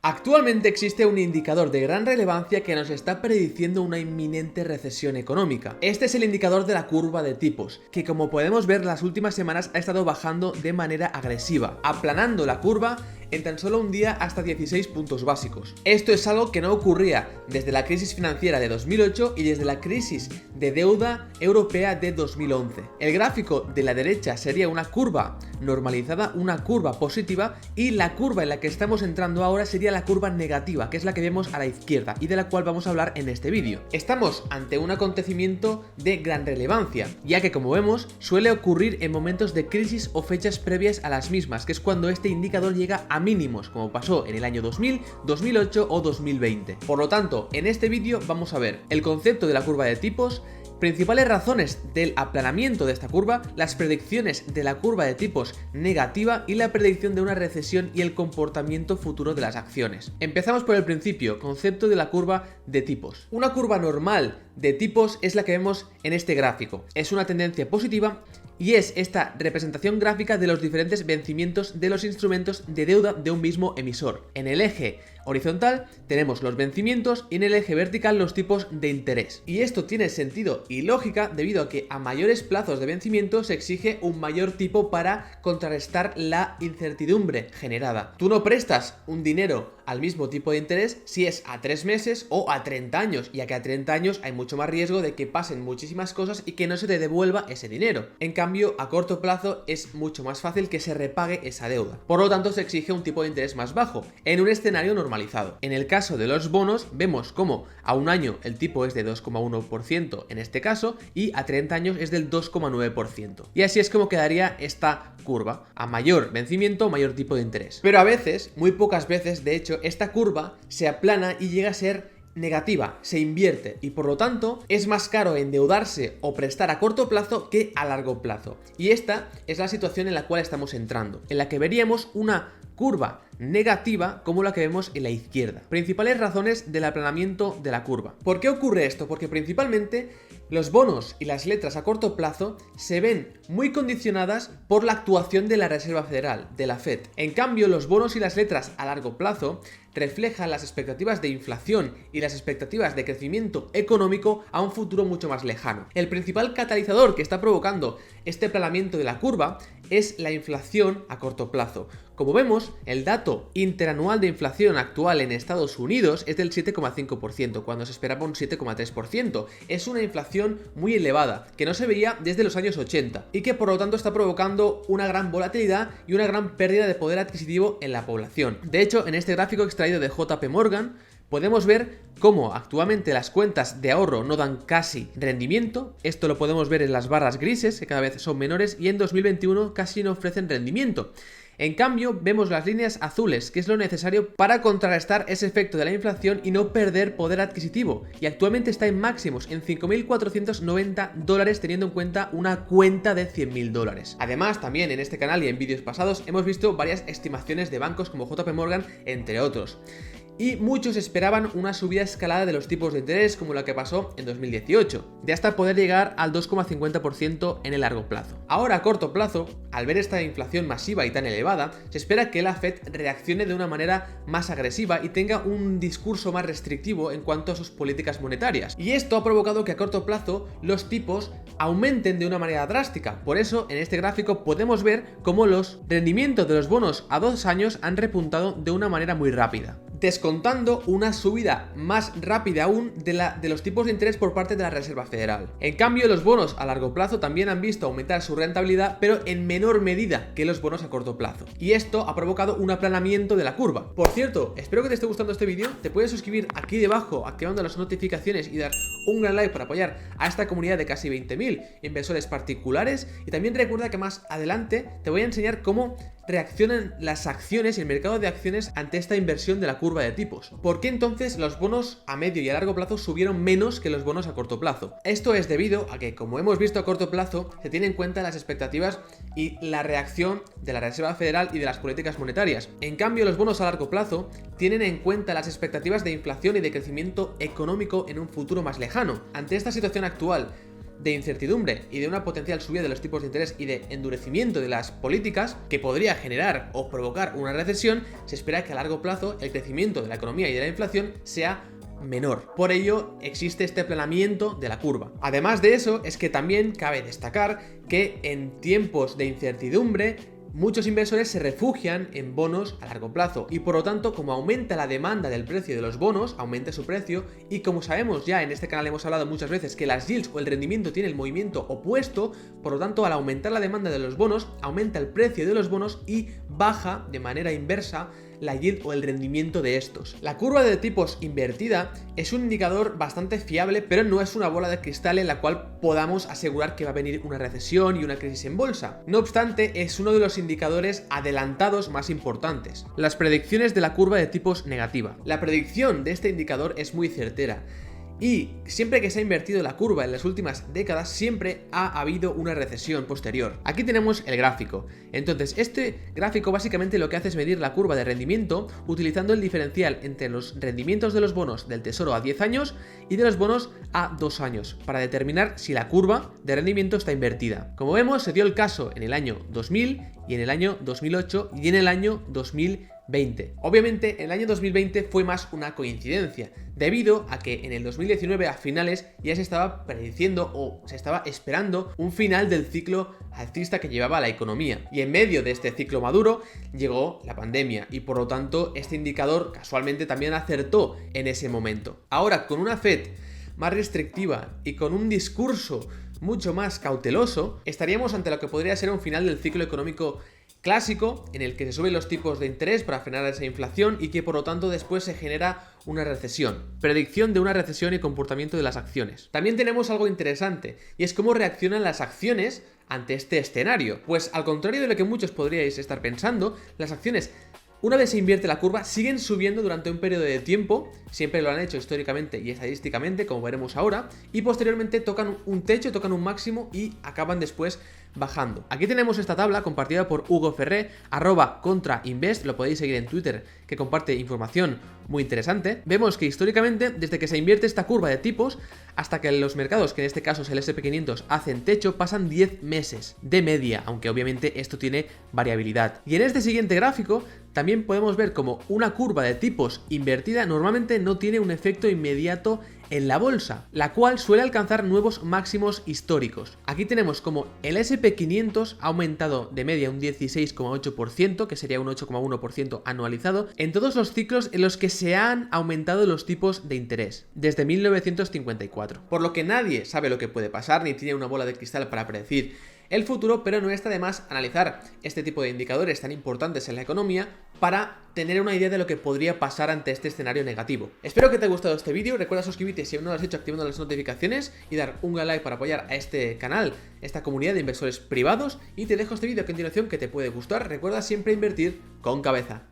Actualmente existe un indicador de gran relevancia que nos está prediciendo una inminente recesión económica. Este es el indicador de la curva de tipos, que como podemos ver las últimas semanas ha estado bajando de manera agresiva, aplanando la curva en tan solo un día hasta 16 puntos básicos. Esto es algo que no ocurría desde la crisis financiera de 2008 y desde la crisis de deuda europea de 2011. El gráfico de la derecha sería una curva normalizada, una curva positiva, y la curva en la que estamos entrando ahora sería la curva negativa, que es la que vemos a la izquierda y de la cual vamos a hablar en este vídeo. Estamos ante un acontecimiento de gran relevancia, ya que como vemos suele ocurrir en momentos de crisis o fechas previas a las mismas, que es cuando este indicador llega a mínimos, como pasó en el año 2000, 2008 o 2020. Por lo tanto, en este vídeo vamos a ver el concepto de la curva de tipos, principales razones del aplanamiento de esta curva, las predicciones de la curva de tipos negativa y la predicción de una recesión y el comportamiento futuro de las acciones. Empezamos por el principio, concepto de la curva de tipos. Una curva normal de tipos es la que vemos en este gráfico. Es una tendencia positiva y es esta representación gráfica de los diferentes vencimientos de los instrumentos de deuda de un mismo emisor. En el eje horizontal tenemos los vencimientos y en el eje vertical los tipos de interés. Y esto tiene sentido y lógica debido a que a mayores plazos de vencimiento se exige un mayor tipo para contrarrestar la incertidumbre generada. Tú no prestas un dinero al mismo tipo de interés si es a 3 meses o a 30 años, ya que a 30 años hay mucho más riesgo de que pasen muchísimas cosas y que no se te devuelva ese dinero. En cambio, a corto plazo es mucho más fácil que se repague esa deuda. Por lo tanto, se exige un tipo de interés más bajo, en un escenario normalizado. En el caso de los bonos, vemos como a un año el tipo es de 2,1% en este caso y a 30 años es del 2,9%. Y así es como quedaría esta curva. A mayor vencimiento, mayor tipo de interés. Pero a veces, muy pocas veces, de hecho, esta curva se aplana y llega a ser negativa, se invierte y por lo tanto es más caro endeudarse o prestar a corto plazo que a largo plazo. Y esta es la situación en la cual estamos entrando, en la que veríamos una curva negativa como la que vemos en la izquierda. Principales razones del aplanamiento de la curva. ¿Por qué ocurre esto? Porque principalmente los bonos y las letras a corto plazo se ven muy condicionadas por la actuación de la Reserva Federal, de la Fed. En cambio, los bonos y las letras a largo plazo reflejan las expectativas de inflación y las expectativas de crecimiento económico a un futuro mucho más lejano. El principal catalizador que está provocando este aplanamiento de la curva es la inflación a corto plazo. Como vemos, el dato interanual de inflación actual en Estados Unidos es del 7,5%, cuando se esperaba un 7,3%. Es una inflación muy elevada, que no se veía desde los años 80, y que por lo tanto está provocando una gran volatilidad y una gran pérdida de poder adquisitivo en la población. De hecho, en este gráfico extraído de JP Morgan, podemos ver cómo actualmente las cuentas de ahorro no dan casi rendimiento. Esto lo podemos ver en las barras grises, que cada vez son menores, y en 2021 casi no ofrecen rendimiento. En cambio, vemos las líneas azules, que es lo necesario para contrarrestar ese efecto de la inflación y no perder poder adquisitivo. Y actualmente está en máximos, en $5.490, teniendo en cuenta una cuenta de $100.000. Además, también en este canal y en vídeos pasados hemos visto varias estimaciones de bancos como JP Morgan, entre otros. Y muchos esperaban una subida escalada de los tipos de interés como la que pasó en 2018, de hasta poder llegar al 2,50% en el largo plazo. Ahora a corto plazo, al ver esta inflación masiva y tan elevada, se espera que la Fed reaccione de una manera más agresiva y tenga un discurso más restrictivo en cuanto a sus políticas monetarias. Y esto ha provocado que a corto plazo los tipos aumenten de una manera drástica. Por eso, en este gráfico podemos ver cómo los rendimientos de los bonos a 2 años han repuntado de una manera muy rápida, descontando una subida más rápida aún de los tipos de interés por parte de la Reserva Federal. En cambio, los bonos a largo plazo también han visto aumentar su rentabilidad, pero en menor medida que los bonos a corto plazo. Y esto ha provocado un aplanamiento de la curva. Por cierto, espero que te esté gustando este vídeo. Te puedes suscribir aquí debajo activando las notificaciones y dar un gran like para apoyar a esta comunidad de casi 20.000 inversores particulares. Y también recuerda que más adelante te voy a enseñar cómo reaccionan las acciones y el mercado de acciones ante esta inversión de la curva de tipos. ¿Por qué entonces los bonos a medio y a largo plazo subieron menos que los bonos a corto plazo? Esto es debido a que, como hemos visto a corto plazo, se tienen en cuenta las expectativas y la reacción de la Reserva Federal y de las políticas monetarias. En cambio, los bonos a largo plazo tienen en cuenta las expectativas de inflación y de crecimiento económico en un futuro más lejano. Ante esta situación actual, de incertidumbre y de una potencial subida de los tipos de interés y de endurecimiento de las políticas que podría generar o provocar una recesión, se espera que a largo plazo el crecimiento de la economía y de la inflación sea menor. Por ello existe este aplanamiento de la curva. Además de eso, es que también cabe destacar que en tiempos de incertidumbre muchos inversores se refugian en bonos a largo plazo y por lo tanto, como aumenta la demanda del precio de los bonos, aumenta su precio, y como sabemos ya en este canal hemos hablado muchas veces que las yields o el rendimiento tiene el movimiento opuesto, por lo tanto al aumentar la demanda de los bonos, aumenta el precio de los bonos y baja de manera inversa la yield o el rendimiento de estos. La curva de tipos invertida es un indicador bastante fiable, pero no es una bola de cristal en la cual podamos asegurar que va a venir una recesión y una crisis en bolsa. No obstante, es uno de los indicadores adelantados más importantes. Las predicciones de la curva de tipos negativa. La predicción de este indicador es muy certera. Y siempre que se ha invertido la curva en las últimas décadas, siempre ha habido una recesión posterior. Aquí tenemos el gráfico. Entonces, este gráfico básicamente lo que hace es medir la curva de rendimiento utilizando el diferencial entre los rendimientos de los bonos del Tesoro a 10 años y de los bonos a 2 años, para determinar si la curva de rendimiento está invertida. Como vemos, se dio el caso en el año 2000 y en el año 2008 y en el año 2020. Obviamente, el año 2020 fue más una coincidencia, debido a que en el 2019 a finales ya se estaba prediciendo o se estaba esperando un final del ciclo alcista que llevaba la economía. Y en medio de este ciclo maduro llegó la pandemia y por lo tanto este indicador casualmente también acertó en ese momento. Ahora, con una Fed más restrictiva y con un discurso mucho más cauteloso, estaríamos ante lo que podría ser un final del ciclo económico clásico, en el que se suben los tipos de interés para frenar esa inflación y que por lo tanto después se genera una recesión. Predicción de una recesión y comportamiento de las acciones. También tenemos algo interesante, y es cómo reaccionan las acciones ante este escenario. Pues al contrario de lo que muchos podríais estar pensando, las acciones, una vez se invierte la curva, siguen subiendo durante un periodo de tiempo, siempre lo han hecho históricamente y estadísticamente, como veremos ahora, y posteriormente tocan un techo, tocan un máximo y acaban después bajando. Aquí tenemos esta tabla compartida por Hugo Ferré, @contrainvest, lo podéis seguir en Twitter, que comparte información muy interesante. Vemos que históricamente, desde que se invierte esta curva de tipos hasta que los mercados, que en este caso es el S&P 500, hacen techo, pasan 10 meses de media, aunque obviamente esto tiene variabilidad. Y en este siguiente gráfico también podemos ver como una curva de tipos invertida normalmente no tiene un efecto inmediato en la bolsa, la cual suele alcanzar nuevos máximos históricos. Aquí tenemos como el S&P 500 ha aumentado de media un 16,8%, que sería un 8,1% anualizado, en todos los ciclos en los que se han aumentado los tipos de interés, desde 1954. Por lo que nadie sabe lo que puede pasar, ni tiene una bola de cristal para predecir el futuro, pero no está de más analizar este tipo de indicadores tan importantes en la economía para tener una idea de lo que podría pasar ante este escenario negativo. Espero que te haya gustado este vídeo, recuerda suscribirte si aún no lo has hecho activando las notificaciones y dar un gran like para apoyar a este canal, esta comunidad de inversores privados, y te dejo este vídeo a continuación que te puede gustar. Recuerda siempre invertir con cabeza.